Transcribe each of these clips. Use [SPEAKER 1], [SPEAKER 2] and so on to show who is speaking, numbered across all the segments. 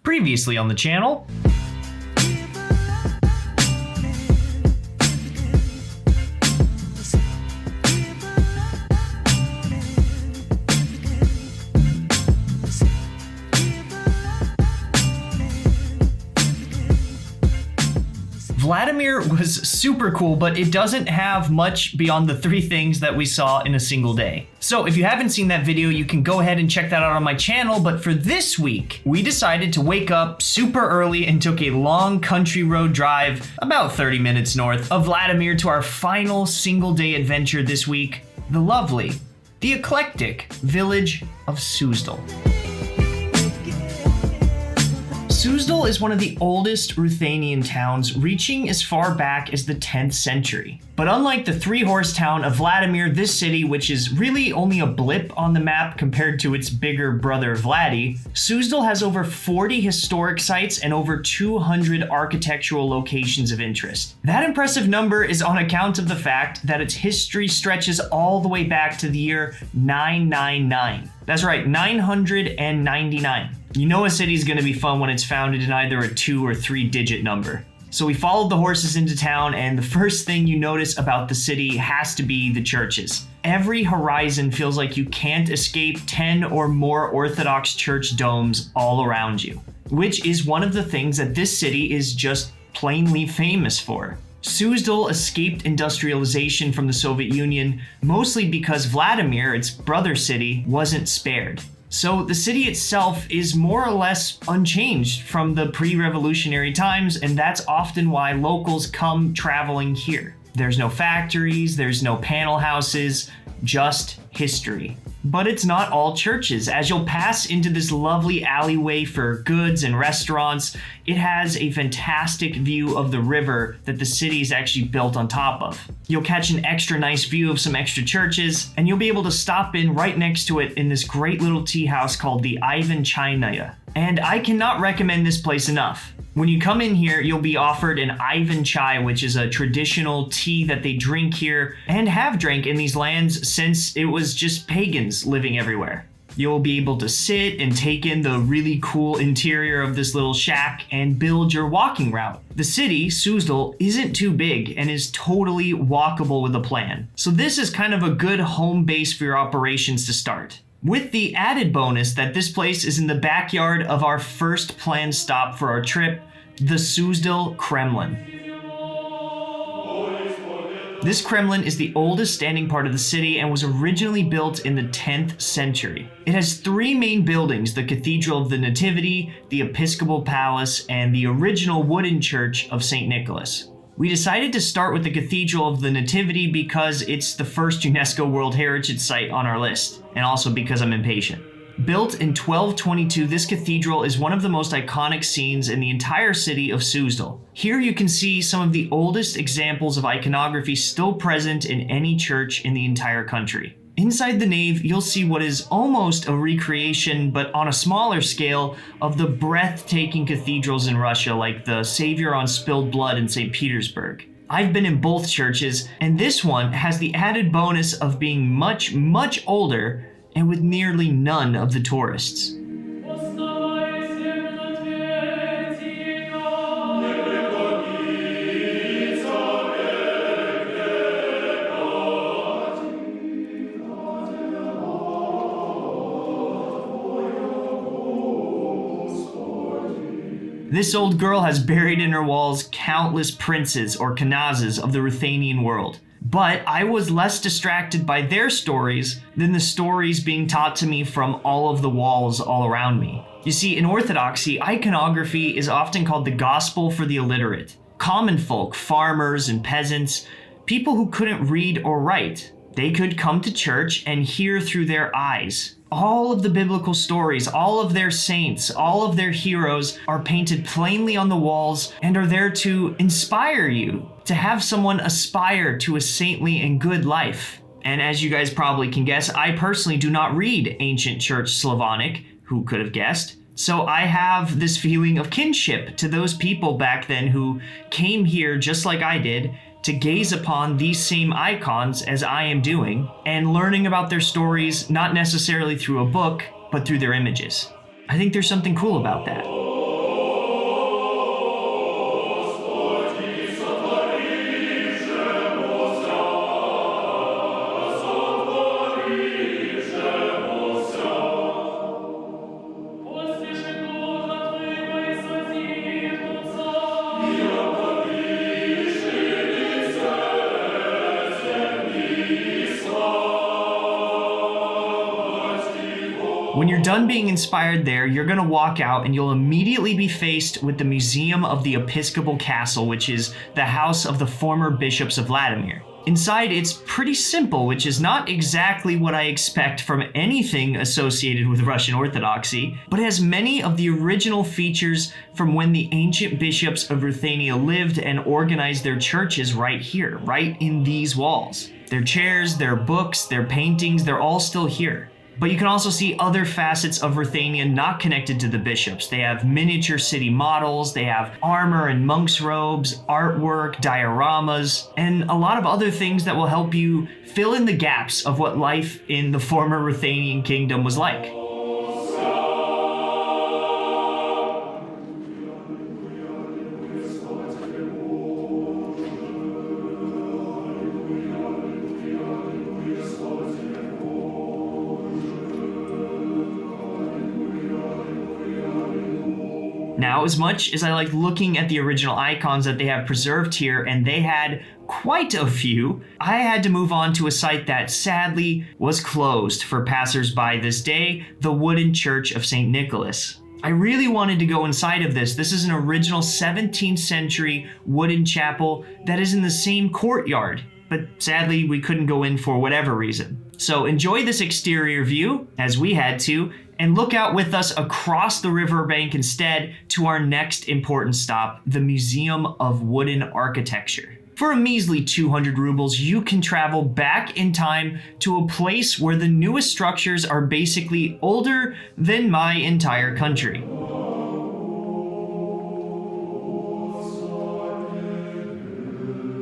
[SPEAKER 1] Previously on the channel. Vladimir was super cool, but it doesn't have much beyond the 3 things that we saw in a single day. So if you haven't seen that video, you can go ahead and check that out on my channel, but for this week, we decided to wake up super early and took a long country road drive, about 30 minutes north of Vladimir, to our final single day adventure this week, the lovely, the eclectic village of Suzdal. Suzdal is one of the oldest Ruthenian towns, reaching as far back as the 10th century. But unlike the 3-horse town of Vladimir, this city, which is really only a blip on the map compared to its bigger brother Vladi, Suzdal has over 40 historic sites and over 200 architectural locations of interest. That impressive number is on account of the fact that its history stretches all the way back to the year 999. That's right, 999. You know a city's gonna be fun when it's founded in either a 2 or 3 digit number. So we followed the horses into town, and the first thing you notice about the city has to be the churches. Every horizon feels like you can't escape 10 or more Orthodox church domes all around you, which is one of the things that this city is just plainly famous for. Suzdal escaped industrialization from the Soviet Union, mostly because Vladimir, its brother city, wasn't spared. So the city itself is more or less unchanged from the pre-revolutionary times, and that's often why locals come traveling here. There's no factories, there's no panel houses, just history. But it's not all churches. As you'll pass into this lovely alleyway for goods and restaurants, it has a fantastic view of the river that the city is actually built on top of. You'll catch an extra nice view of some extra churches, and you'll be able to stop in right next to it in this great little tea house called the Ivan Chaynaya. And I cannot recommend this place enough. When you come in here, you'll be offered an Ivan chai, which is a traditional tea that they drink here and have drank in these lands since it was just pagans living everywhere. You'll be able to sit and take in the really cool interior of this little shack and build your walking route. The city, Suzdal, isn't too big and is totally walkable with a plan. So this is kind of a good home base for your operations to start. With the added bonus that this place is in the backyard of our first planned stop for our trip, the Suzdal Kremlin. This Kremlin is the oldest standing part of the city and was originally built in the 10th century. It has 3 main buildings: the Cathedral of the Nativity, the Episcopal Palace, and the original wooden church of St. Nicholas. We decided to start with the Cathedral of the Nativity because it's the first UNESCO World Heritage Site on our list, and also because I'm impatient. Built in 1222, this cathedral is one of the most iconic scenes in the entire city of Suzdal. Here you can see some of the oldest examples of iconography still present in any church in the entire country. Inside the nave, you'll see what is almost a recreation, but on a smaller scale, of the breathtaking cathedrals in Russia, like the Savior on Spilled Blood in St. Petersburg. I've been in both churches, and this one has the added bonus of being much, much older and with nearly none of the tourists. This old girl has buried in her walls countless princes or knazzes of the Ruthenian world. But I was less distracted by their stories than the stories being taught to me from all of the walls all around me. You see, in Orthodoxy, iconography is often called the gospel for the illiterate. Common folk, farmers and peasants, people who couldn't read or write, they could come to church and hear through their eyes. All of the biblical stories, all of their saints, all of their heroes are painted plainly on the walls and are there to inspire you, to have someone aspire to a saintly and good life. And as you guys probably can guess, I personally do not read ancient church Slavonic, who could have guessed? So I have this feeling of kinship to those people back then who came here just like I did to gaze upon these same icons as I am doing and learning about their stories, not necessarily through a book, but through their images. I think there's something cool about that. When you're done being inspired there, you're going to walk out and you'll immediately be faced with the Museum of the Episcopal Castle, which is the house of the former bishops of Vladimir. Inside, it's pretty simple, which is not exactly what I expect from anything associated with Russian Orthodoxy, but it has many of the original features from when the ancient bishops of Ruthenia lived and organized their churches right here, right in these walls. Their chairs, their books, their paintings, they're all still here. But you can also see other facets of Ruthenia not connected to the bishops. They have miniature city models, they have armor and monk's robes, artwork, dioramas, and a lot of other things that will help you fill in the gaps of what life in the former Ruthenian kingdom was like. Now, as much as I like looking at the original icons that they have preserved here, and they had quite a few, I had to move on to a site that sadly was closed for passers-by this day, the wooden church of St. Nicholas. I really wanted to go inside of this. This is an original 17th century wooden chapel that is in the same courtyard, but sadly we couldn't go in for whatever reason. So enjoy this exterior view, as we had to, and look out with us across the riverbank instead to our next important stop, the Museum of Wooden Architecture. For a measly 200 rubles, you can travel back in time to a place where the newest structures are basically older than my entire country.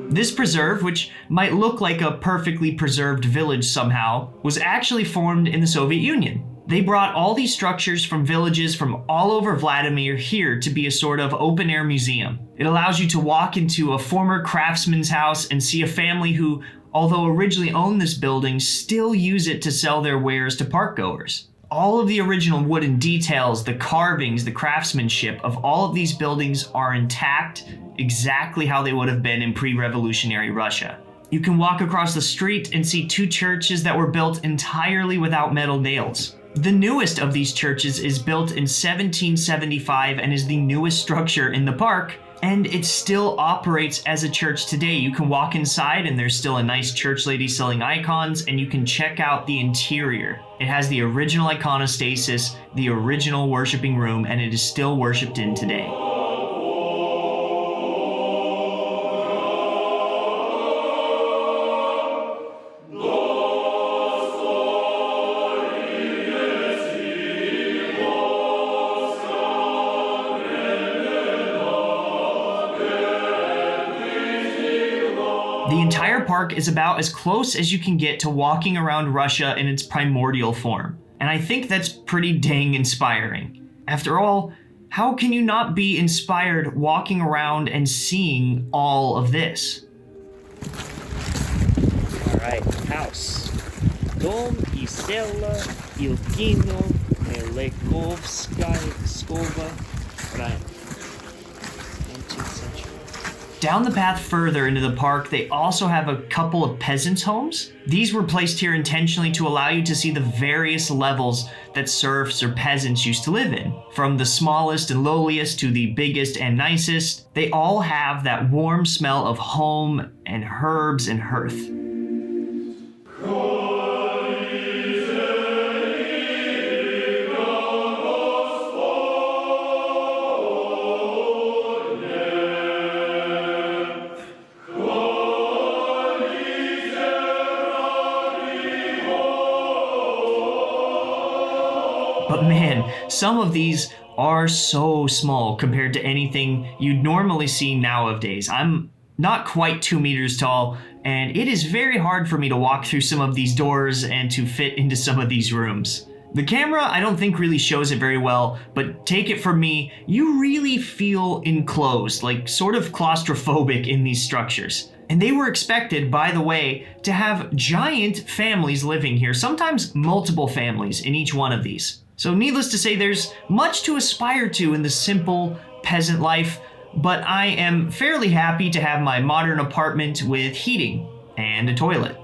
[SPEAKER 1] This preserve, which might look like a perfectly preserved village somehow, was actually formed in the Soviet Union. They brought all these structures from villages from all over Vladimir here to be a sort of open-air museum. It allows you to walk into a former craftsman's house and see a family who, although originally owned this building, still use it to sell their wares to parkgoers. All of the original wooden details, the carvings, the craftsmanship of all of these buildings are intact, exactly how they would have been in pre-revolutionary Russia. You can walk across the street and see two churches that were built entirely without metal nails. The newest of these churches is built in 1775 and is the newest structure in the park, and it still operates as a church today. You can walk inside and there's still a nice church lady selling icons, and you can check out the interior. It has the original iconostasis, the original worshiping room, and it is still worshipped in today. The entire park is about as close as you can get to walking around Russia in its primordial form, and I think that's pretty dang inspiring. After all, how can you not be inspired walking around and seeing all of this?
[SPEAKER 2] Alright, house. Dom и села Ilkino Melekovskaya Right. 19th century.
[SPEAKER 1] Down the path further into the park, they also have a couple of peasants' homes. These were placed here intentionally to allow you to see the various levels that serfs or peasants used to live in. From the smallest and lowliest to the biggest and nicest, they all have that warm smell of home and herbs and hearth. But man, some of these are so small compared to anything you'd normally see nowadays. I'm not quite 2 meters tall, and it is very hard for me to walk through some of these doors and to fit into some of these rooms. The camera, I don't think really shows it very well, but take it from me, you really feel enclosed, like sort of claustrophobic in these structures. And they were expected, by the way, to have giant families living here, sometimes multiple families in each one of these. So needless to say, there's much to aspire to in the simple peasant life, but I am fairly happy to have my modern apartment with heating and a toilet,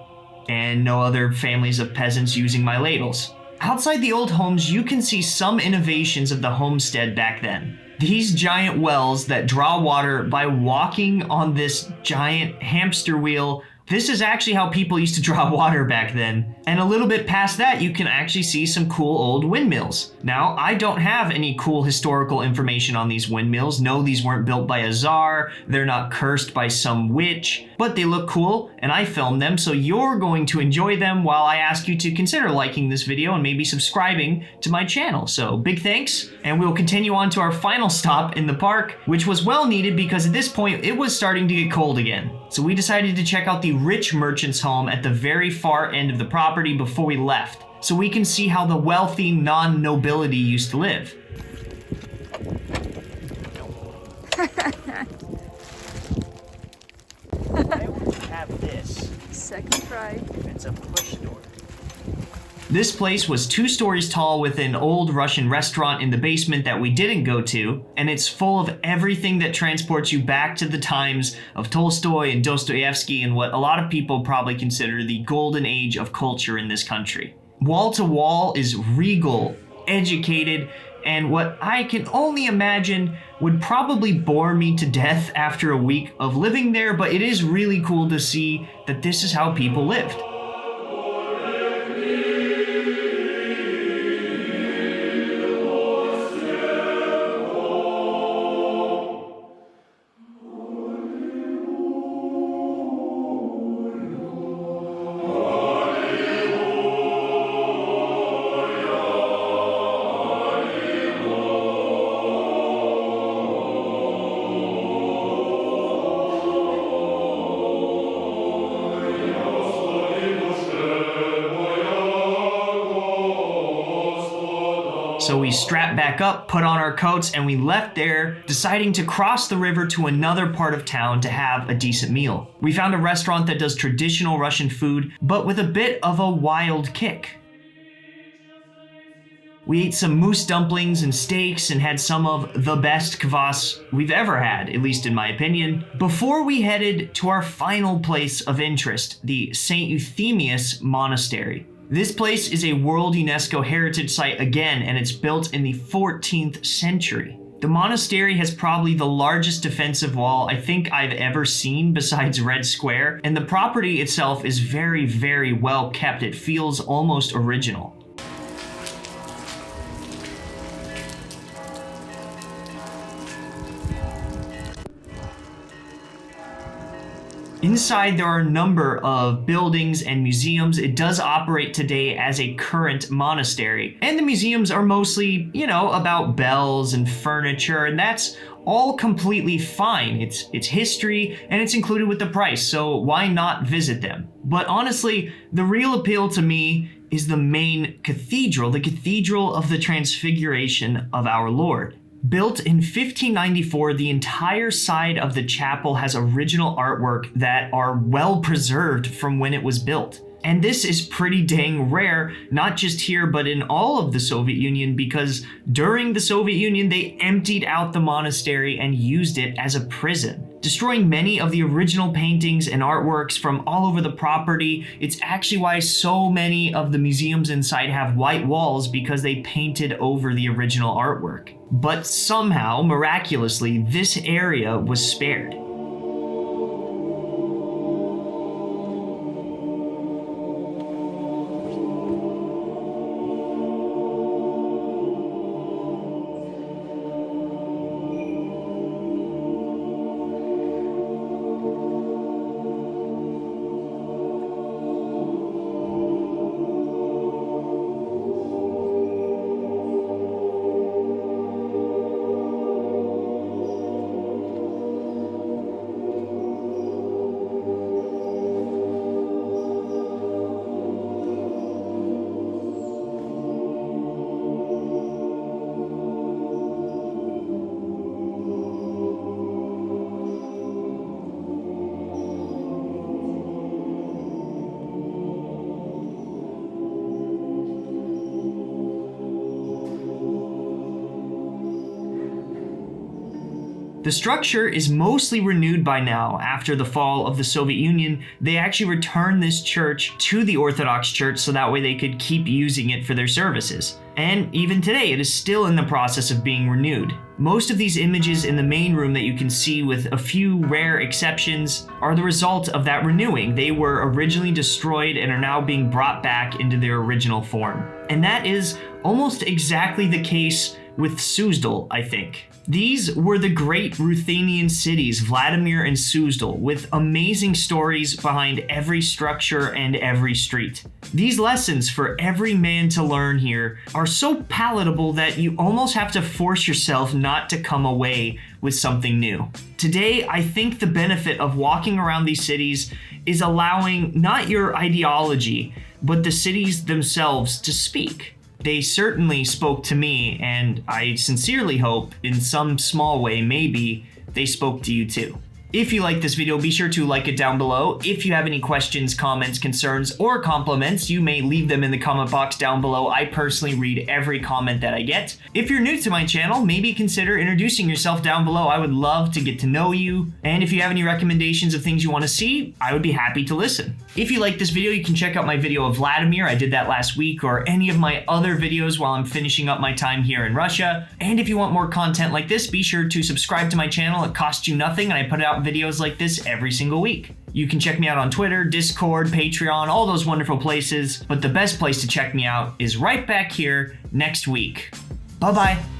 [SPEAKER 1] and no other families of peasants using my ladles. Outside the old homes, you can see some innovations of the homestead back then. These giant wells that draw water by walking on this giant hamster wheel. This is actually how people used to draw water back then. And a little bit past that, you can actually see some cool old windmills. Now, I don't have any cool historical information on these windmills. No, these weren't built by a czar. They're not cursed by some witch, but they look cool and I filmed them, so you're going to enjoy them while I ask you to consider liking this video and maybe subscribing to my channel. So big thanks, and we'll continue on to our final stop in the park, which was well needed because at this point it was starting to get cold again. So we decided to check out the rich merchant's home at the very far end of the property before we left, so we can see how the wealthy non-nobility used to live.
[SPEAKER 2] Why would you have this?
[SPEAKER 3] Second try.
[SPEAKER 2] It's a push door.
[SPEAKER 1] This place was 2 stories tall with an old Russian restaurant in the basement that we didn't go to, and it's full of everything that transports you back to the times of Tolstoy and Dostoevsky and what a lot of people probably consider the golden age of culture in this country. Wall to wall is regal, educated, and what I can only imagine would probably bore me to death after a week of living there, but it is really cool to see that this is how people lived. So we strapped back up, put on our coats, and we left there, deciding to cross the river to another part of town to have a decent meal. We found a restaurant that does traditional Russian food, but with a bit of a wild kick. We ate some moose dumplings and steaks and had some of the best kvass we've ever had, at least in my opinion, before we headed to our final place of interest, the St. Euphemius Monastery. This place is a World UNESCO Heritage Site again, and it's built in the 14th century. The monastery has probably the largest defensive wall I think I've ever seen besides Red Square, and the property itself is very, very well kept. It feels almost original. Inside, there are a number of buildings and museums. It does operate today as a current monastery. And the museums are mostly, about bells and furniture, and that's all completely fine. It's history, and it's included with the price, so why not visit them? But honestly, the real appeal to me is the main cathedral, the Cathedral of the Transfiguration of Our Lord. Built in 1594, the entire side of the chapel has original artwork that are well preserved from when it was built. And this is pretty dang rare, not just here, but in all of the Soviet Union, because during the Soviet Union, they emptied out the monastery and used it as a prison, destroying many of the original paintings and artworks from all over the property. It's actually why so many of the museums inside have white walls, because they painted over the original artwork. But somehow, miraculously, this area was spared. The structure is mostly renewed by now. After the fall of the Soviet Union, they actually returned this church to the Orthodox Church so that way they could keep using it for their services. And even today, it is still in the process of being renewed. Most of these images in the main room that you can see, with a few rare exceptions, are the result of that renewing. They were originally destroyed and are now being brought back into their original form. And that is almost exactly the case with Suzdal, I think. These were the great Ruthenian cities, Vladimir and Suzdal, with amazing stories behind every structure and every street. These lessons for every man to learn here are so palatable that you almost have to force yourself not to come away with something new. Today, I think the benefit of walking around these cities is allowing not your ideology, but the cities themselves to speak. They certainly spoke to me, and I sincerely hope, in some small way maybe, they spoke to you too. If you like this video, be sure to like it down below. If you have any questions, comments, concerns, or compliments, you may leave them in the comment box down below. I personally read every comment that I get. If you're new to my channel, maybe consider introducing yourself down below. I would love to get to know you. And if you have any recommendations of things you want to see, I would be happy to listen. If you like this video, you can check out my video of Vladimir. I did that last week, or any of my other videos while I'm finishing up my time here in Russia. And if you want more content like this, be sure to subscribe to my channel. It costs you nothing, and I put out videos like this every single week. You can check me out on Twitter, Discord, Patreon, all those wonderful places, but the best place to check me out is right back here next week. Bye-bye.